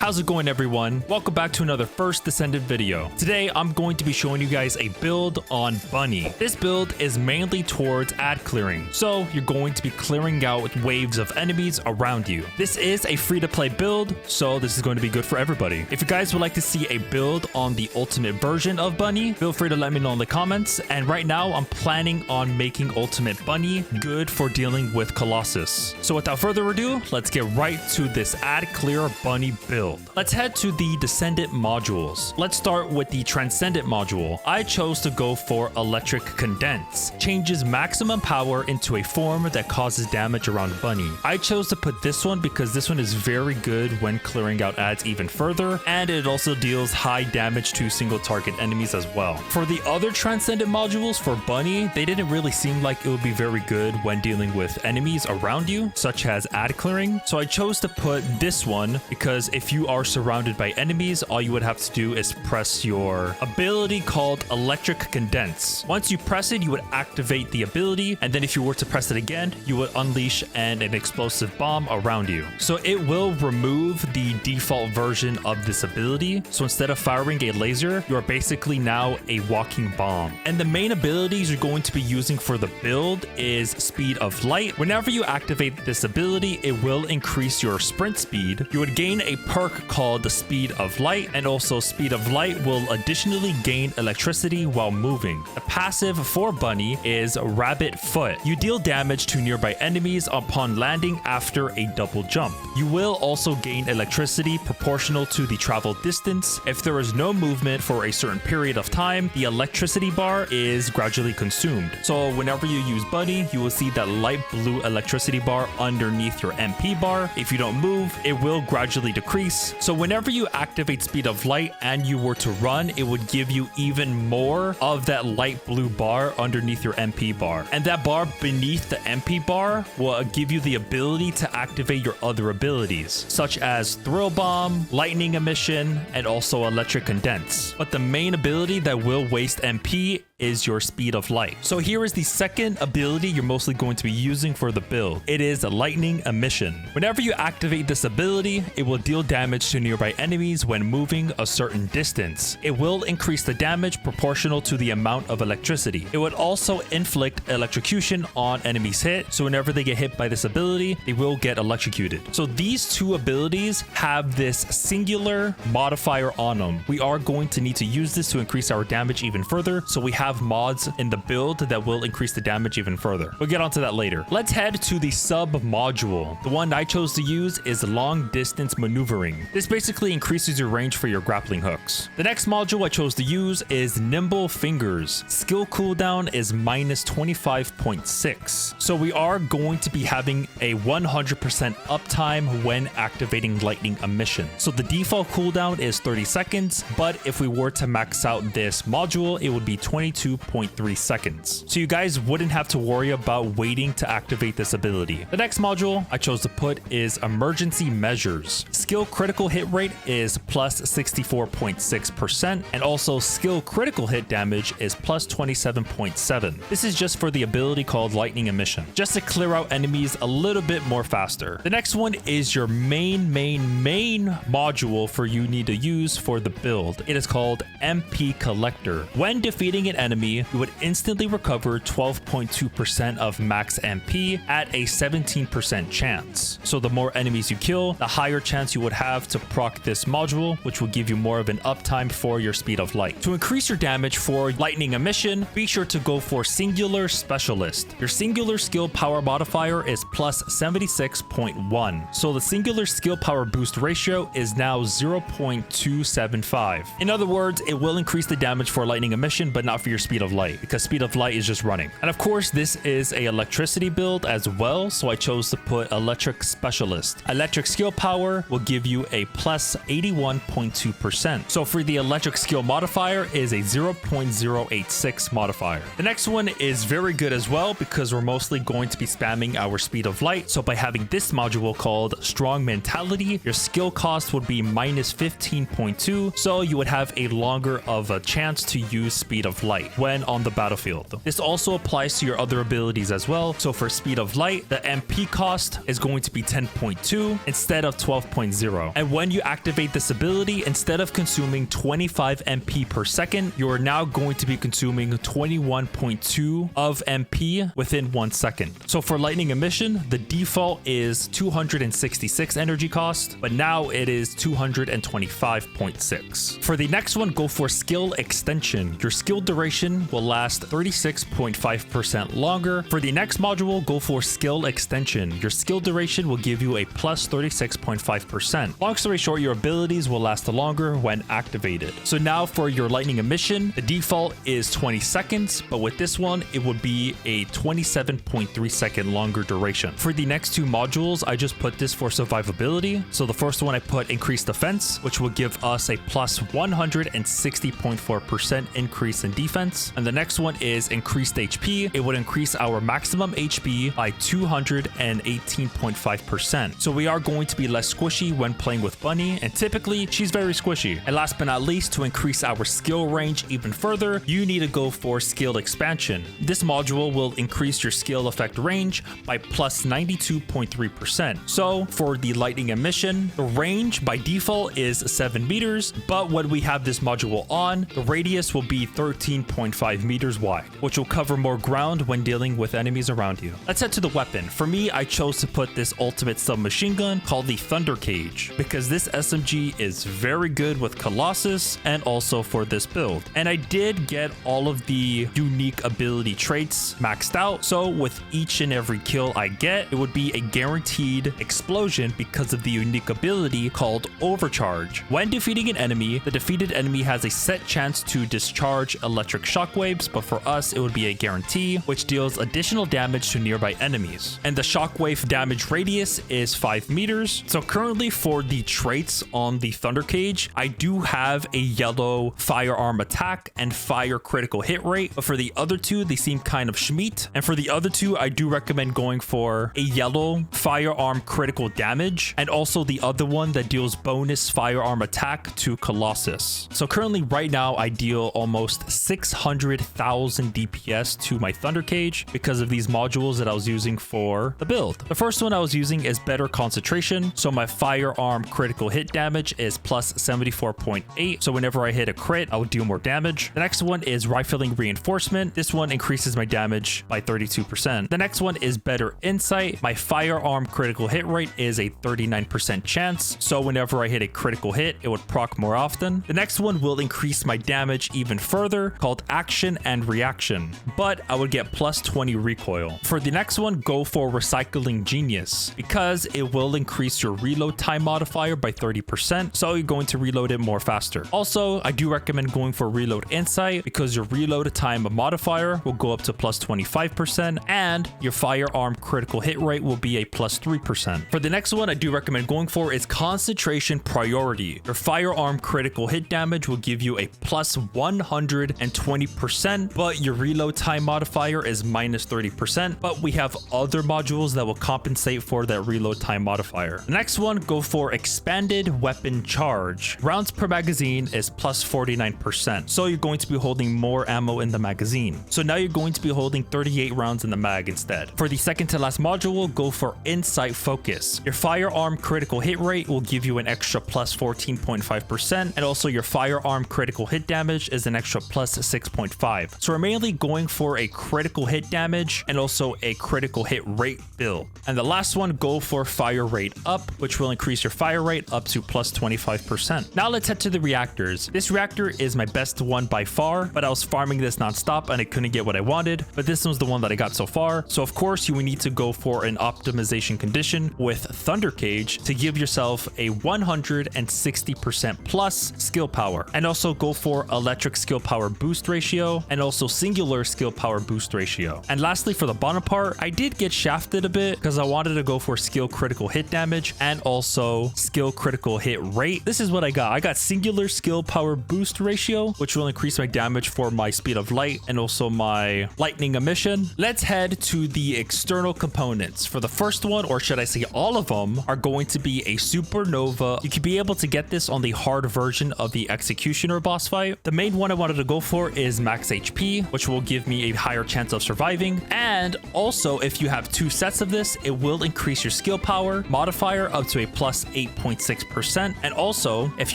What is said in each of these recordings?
How's it going, everyone? Welcome back to another first Descendant video. Today I'm going to be showing you guys a build on Bunny. This build is mainly towards ad clearing, so you're going to be clearing out waves of enemies around you. This is a free-to-play build, so this is going to be good for everybody. If you guys would like to see a build on the ultimate version of Bunny, feel free to let me know in the comments. And right now I'm planning on making Ultimate Bunny good for dealing with Colossus. So without further ado, let's get right to this ad clear Bunny build. Let's head to the Descendant modules. Let's start with the Transcendent module. I chose to go for Electric Condense. Changes maximum power into a form that causes damage around Bunny. I chose to put this one because this one is very good when clearing out ads even further, and it also deals high damage to single target enemies as well. For the other Transcendent modules for Bunny, they didn't really seem like it would be very good when dealing with enemies around you, such as ad clearing. So I chose to put this one because if you are surrounded by enemies, all you would have to do is press your ability called Electric Condense. Once you press it, you would activate the ability, and then if you were to press it again, you would unleash an explosive bomb around you. So it will remove the default version of this ability. So instead of firing a laser, you are basically now a walking bomb. And the main abilities you're going to be using for the build is Speed of Light. Whenever you activate this ability, it will increase your sprint speed. You would gain a perk called the Speed of Light, and also Speed of Light will additionally gain electricity while moving. The passive for Bunny is Rabbit Foot. You deal damage to nearby enemies upon landing after a double jump. You will also gain electricity proportional to the travel distance. If there is no movement for a certain period of time, the electricity bar is gradually consumed. So whenever you use Bunny, you will see that light blue electricity bar underneath your MP bar. If you don't move, it will gradually decrease. So whenever you activate Speed of Light and you were to run, it would give you even more of that light blue bar underneath your MP bar. And that bar beneath the MP bar will give you the ability to activate your other abilities, such as Thrill Bomb, Lightning Emission, and also Electric Condense. But the main ability that will waste MP is your Speed of Light. So here is the second ability you're mostly going to be using for the build. It is Lightning Emission. Whenever you activate this ability, it will deal damage to nearby enemies when moving a certain distance. It will increase the damage proportional to the amount of electricity. It would also inflict electrocution on enemies hit, so whenever they get hit by this ability, they will get electrocuted. So these two abilities have this singular modifier on them. We are going to need to use this to increase our damage even further, so we have mods in the build that will increase the damage even further. We'll get onto that later. Let's head to the sub module. The one I chose to use is Long Distance Maneuvering. This basically increases your range for your grappling hooks. The next module I chose to use is Nimble Fingers. Skill cooldown is minus 25.6. So we are going to be having a 100% uptime when activating Lightning Emission. So the default cooldown is 30 seconds, but if we were to max out this module, it would be 22.3 seconds. So you guys wouldn't have to worry about waiting to activate this ability. The next module I chose to put is Emergency Measures. Skill critical hit rate is plus 64.6%, and also skill critical hit damage is plus 27.7. This is just for the ability called Lightning Emission, just to clear out enemies a little bit more faster. The next one is your main module for you need to use for the build. It is called MP Collector. When defeating an enemy, you would instantly recover 12.2% of max MP at a 17% chance. So the more enemies you kill, the higher chance you would have to proc this module, which will give you more of an uptime for your Speed of Light. To increase your damage for Lightning Emission, be sure to go for Singular Specialist. Your singular skill power modifier is plus 76.1. So the singular skill power boost ratio is now 0.275. In other words, it will increase the damage for Lightning Emission, but not for your Speed of Light, because Speed of Light is just running. And of course, this is a electricity build as well, so I chose to put Electric Specialist. Electric skill power will give you a plus 81.2%. So for the electric skill modifier is a 0.086 modifier. The next one is very good as well because we're mostly going to be spamming our Speed of Light. So by having this module called Strong Mentality, your skill cost would be minus 15.2. So you would have a longer of a chance to use Speed of Light when on the battlefield. This also applies to your other abilities as well. So for Speed of Light, the MP cost is going to be 10.2 instead of 12.0. 0. And when you activate this ability, instead of consuming 25 MP per second, you are now going to be consuming 21.2 of MP within 1 second. So for lightning emission, the default is 266 energy cost, but now it is 225.6. For the next one, go for skill extension. Your skill duration will last 36.5% longer. For the next module, go for skill extension. Your skill duration will give you a plus 36.5%. Long story short, your abilities will last longer when activated. So now for your lightning emission, the default is 20 seconds, but with this one, it would be a 27.3 second longer duration. For the next two modules, I just put this for survivability. So the first one I put increased defense, which will give us a plus 160.4% increase in defense. And the next one is increased HP. It would increase our maximum HP by 218.5%. So we are going to be less squishy when playing with Bunny, and typically she's very squishy. And last but not least, to increase our skill range even further, you need to go for skill expansion. This module will increase your skill effect range by plus 92.3%. So for the lightning emission, the range by default is 7 meters, but when we have this module on, the radius will be 13.5 meters wide, which will cover more ground when dealing with enemies around you. Let's head to the weapon. For me, I chose to put this ultimate submachine gun called the Thunder Cage because this SMG is very good with Colossus and also for this build. And I did get all of the unique ability traits maxed out, so with each and every kill I get, it would be a guaranteed explosion because of the unique ability called Overcharge. When defeating an enemy, the defeated enemy has a set chance to discharge electric shockwaves, but for us it would be a guarantee, which deals additional damage to nearby enemies. And the shockwave damage radius is 5 meters. So currently for the traits on the Thunder Cage, I do have a yellow firearm attack and fire critical hit rate, but for the other two, they seem kind of schmeat. And for the other two, I do recommend going for a yellow firearm critical damage and also the other one that deals bonus firearm attack to Colossus. So currently right now I deal almost 600,000 DPS to my Thunder Cage because of these modules that I was using for the build. The first one I was using is better concentration, so my firearm critical hit damage is plus 74.8, so whenever I hit a crit I would deal more damage. The next one is rifling reinforcement. This one increases my damage by 32%. The next one is better insight. My firearm critical hit rate is a 39% chance, so whenever I hit a critical hit it would proc more often. The next one will increase my damage even further, called action and reaction, but I would get plus 20 recoil. For the next one, go for recycling genius because it will increase your reload time modifier by 30%, so you're going to reload it more faster. Also, I do recommend going for reload insight because your reload time modifier will go up to plus 25% and your firearm critical hit rate will be a plus 3%. For the next one I do recommend going for is concentration priority. Your firearm critical hit damage will give you a plus 120%, but your reload time modifier is minus 30%, but we have other modules that will compensate for that reload time modifier. The next one, go for expanded weapon charge. Rounds per magazine is plus 49%, so you're going to be holding more ammo in the magazine. So now you're going to be holding 38 rounds in the mag instead. For the second to last module, go for insight focus. Your firearm critical hit rate will give you an extra plus 14.5%, and also your firearm critical hit damage is an extra plus 6.5. So we're mainly going for a critical hit damage and also a critical hit rate build. And the last one, go for fire rate up, which will increase your fire rate up to plus 25%. Now let's head to the reactors. This reactor is my best one by far, but I was farming this non-stop and I couldn't get what I wanted, but this one's the one that I got so far. So of course you will need to go for an optimization condition with Thunder Cage to give yourself a 160% plus skill power, and also go for electric skill power boost ratio and also singular skill power boost ratio. And lastly, for the bottom part, I did get shafted a bit because I wanted to go for skill critical hit damage and also skill critical hit rate. This is what I got. I got singular skill power boost ratio, which will increase my damage for my speed of light and also my lightning emission. Let's head to the external components. For the first one, or should I say all of them, are going to be a supernova. You could be able to get this on the hard version of the executioner boss fight. The main one I wanted to go for is max HP, which will give me a higher chance of surviving. And also, if you have 2 sets of this, it will increase your skill power modifier up to a plus 8.6%. And also, if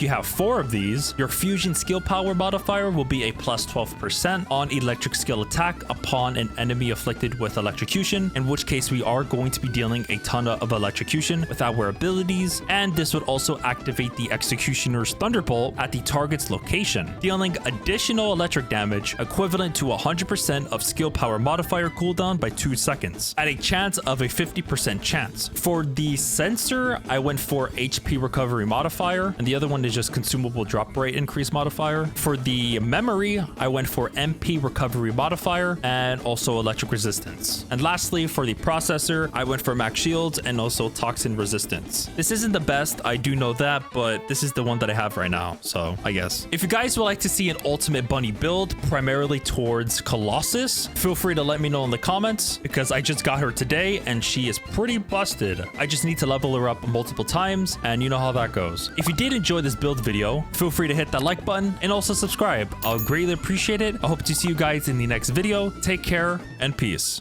you have 4 of these, your fusion skill power modifier will be a plus 12% on electric skill attack upon an enemy afflicted with electrocution, in which case we are going to be dealing a ton of electrocution with our abilities, and this would also activate the Executioner's Thunderbolt at the target's location, dealing additional electric damage equivalent to 100% of skill power modifier cooldown by 2 seconds, at a chance of a 50% chance. For the sensor, I went for HP recovery modifier, and the other one is just consumable drop rate increase modifier. For the memory, I went for MP recovery modifier and also electric resistance. And lastly, for the processor, I went for max shields and also toxin resistance. This isn't the best, I do know that, but this is the one that I have right now, so I guess. If you guys would like to see an ultimate bunny build, primarily towards Colossus, feel free to let me know in the comments, because I just got her today and she is pretty busted. I just need to level her up multiple times, and you know how that goes. If you did enjoy this build video, feel free to hit that like button and also subscribe. I'll greatly appreciate it. I hope to see you guys in the next video. Take care and peace.